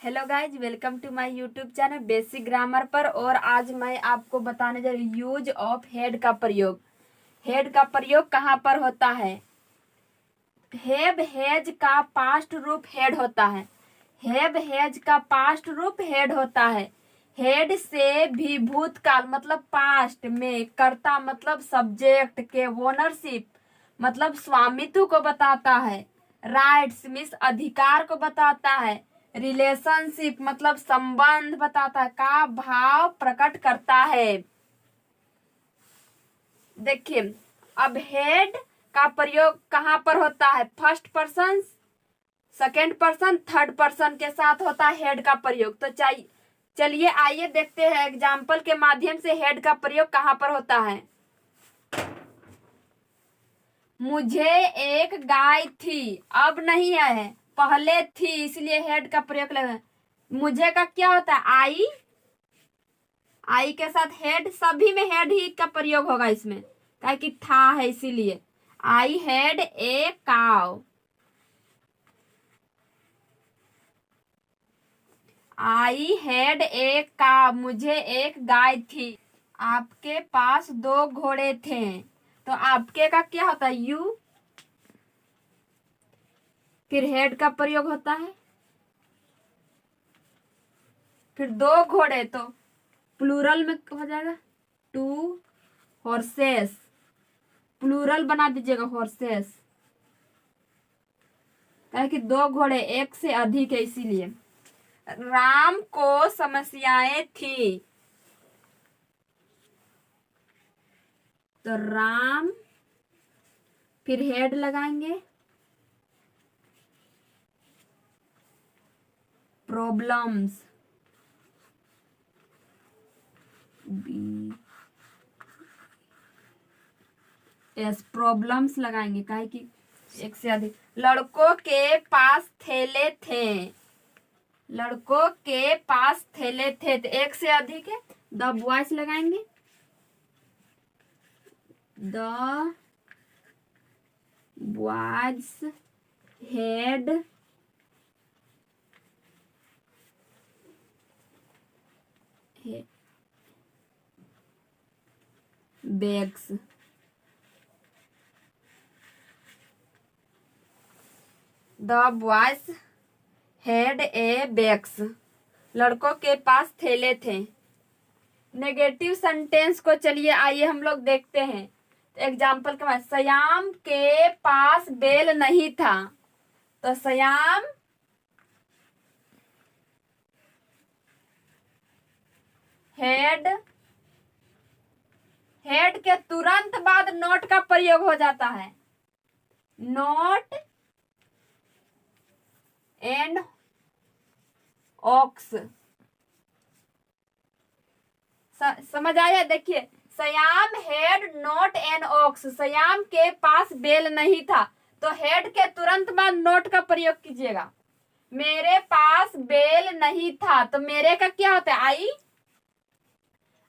Hello guys, welcome to my YouTube channel basic grammar पर। और आज मैं आपको बताने जा रही हूँ यूज ऑफ हेड का प्रयोग। हेड का प्रयोग कहाँ पर होता है? हैव हैज का पास्ट रूप हेड होता है। हैव हैज का पास्ट रूप हेड होता है। हेड से भी भूतकाल मतलब पास्ट में, कर्ता मतलब सब्जेक्ट के, ओनरशिप मतलब स्वामित्व को बताता है, राइट्स मीन्स अधिकार को बताता है, रिलेशनशिप मतलब संबंध बताता है, का भाव प्रकट करता है। देखिए, अब हेड का प्रयोग कहाँ पर होता है? First person, second person, third person के साथ होता है हेड का प्रयोग। तो चलिए आइए देखते हैं एग्जाम्पल के माध्यम से हेड का प्रयोग कहाँ पर होता है। मुझे एक गाय थी, अब नहीं है, पहले थी, इसलिए हेड का प्रयोग लगा। मुझे का क्या होता है? आई के साथ हेड, सभी में हेड ही का प्रयोग होगा इसमें, क्या कि था है इसीलिए। आई हैड ए काव, आई हैड ए काव, मुझे एक गाय थी। आपके पास 2 घोड़े थे, तो आपके का क्या होता है? यू, फिर हेड का प्रयोग होता है। फिर 2 घोड़े तो प्लूरल में हो जाएगा, 2 हॉर्सेस, प्लूरल बना दीजिएगा हॉर्सेस, क्या कि 2 घोड़े, एक से अधिक है इसीलिए। राम को समस्याएं थी, तो राम, फिर हेड लगाएंगे, प्रॉब्लम्स, यस प्रॉब्लम्स लगाएंगे, काहे कि एक से अधिक। लड़कों के पास थैले थे, लड़कों के पास थैले थे, तो एक से अधिक है, द बॉयज लगाएंगे, the boys head bags, the boys had a bags, लड़कों के पास थैले थे। नेगेटिव सेंटेंस को चलिए आइए हम लोग देखते हैं। एग्जाम्पल के बाद, श्याम के पास बेल नहीं था, तो श्याम हेड, हेड के तुरंत बाद नोट का प्रयोग हो जाता है, नोट एंड ऑक्स। समझ आया? देखिए, Shyam had not and ox, Shyam के पास बेल नहीं था, तो हेड के तुरंत बाद नोट का प्रयोग कीजिएगा। मेरे पास बेल नहीं था, तो मेरे का क्या होता है? आई,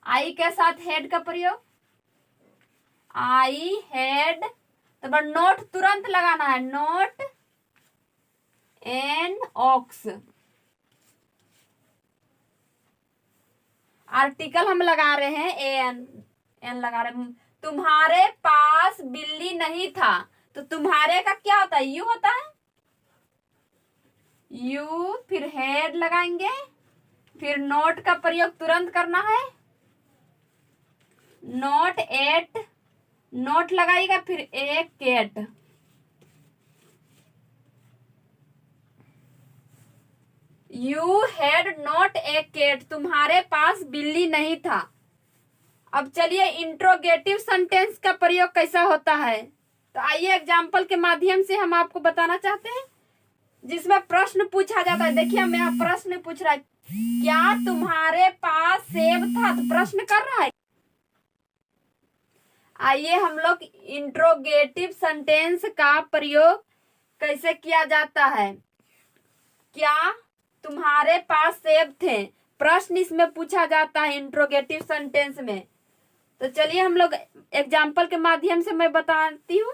आई के साथ हेड का प्रयोग, आई हैड, तो बट नोट तुरंत लगाना है, नोट एन ऑक्स। आर्टिकल हम लगा रहे हैं, एन, एन लगा रहे हैं। तुम्हारे पास बिल्ली नहीं था, तो तुम्हारे का क्या होता है? यू होता है, यू, फिर हेड लगाएंगे, फिर नोट का प्रयोग तुरंत करना है, नोट एट, नोट लगाइएगा, फिर a cat. You had not a cat, तुम्हारे पास बिल्ली नहीं था। अब चलिए इंट्रोगेटिव सेंटेंस का प्रयोग कैसा होता है, तो आइए एग्जाम्पल के माध्यम से हम आपको बताना चाहते हैं, जिसमें प्रश्न पूछा जाता है। देखिए, मैं प्रश्न पूछ रहा है, क्या तुम्हारे पास सेब था? तो प्रश्न कर रहा है। आइए हम लोग इंट्रोगेटिव सेंटेंस का प्रयोग कैसे किया जाता है। क्या तुम्हारे पास सेब थे, प्रश्न इसमें पूछा जाता है इंट्रोगेटिव सेंटेंस में। तो चलिए हम लोग एग्जाम्पल के माध्यम से मैं बताती हूँ।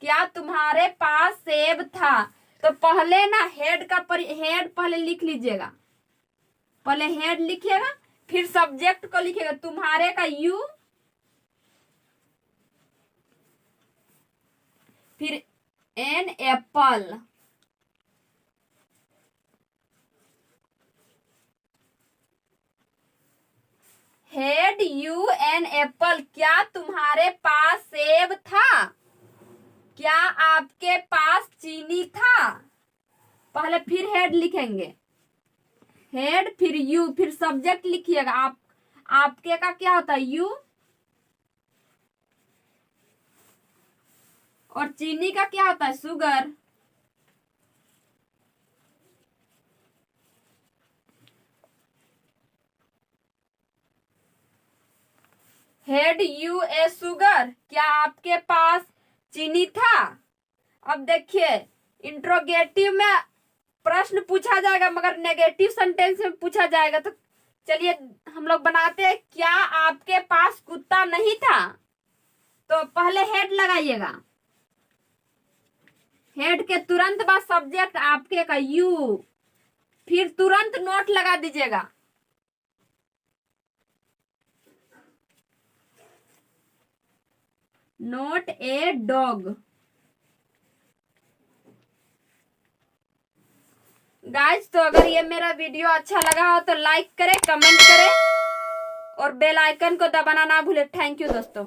क्या तुम्हारे पास सेब था, तो पहले ना हेड का हेड पहले लिख लीजिएगा, पहले हेड लिखिएगा, फिर सब्जेक्ट को लिखिएगा, तुम्हारे का यू, फिर an apple, had you an apple, क्या तुम्हारे पास सेब था? क्या आपके पास चीनी था? पहले फिर हेड लिखेंगे, हेड फिर यू, फिर सब्जेक्ट लिखिएगा। आपके का क्या होता है? यू, और चीनी का क्या होता है? Sugar. Head U A sugar, क्या आपके पास चीनी था? अब देखिए, इंट्रोगेटिव में प्रश्न पूछा जाएगा मगर नेगेटिव सेंटेंस में पूछा जाएगा। तो चलिए हम लोग बनाते हैं, क्या आपके पास कुत्ता नहीं था? तो पहले हेड लगाइएगा, हेड के तुरंत बाद सब्जेक्ट आपके का यू, फिर तुरंत नोट लगा दीजिएगा। Note a dog. गाइस, तो अगर ये मेरा वीडियो अच्छा लगा हो तो लाइक करें, कमेंट करें और बेल आइकन को दबाना ना भूले। थैंक यू दोस्तों।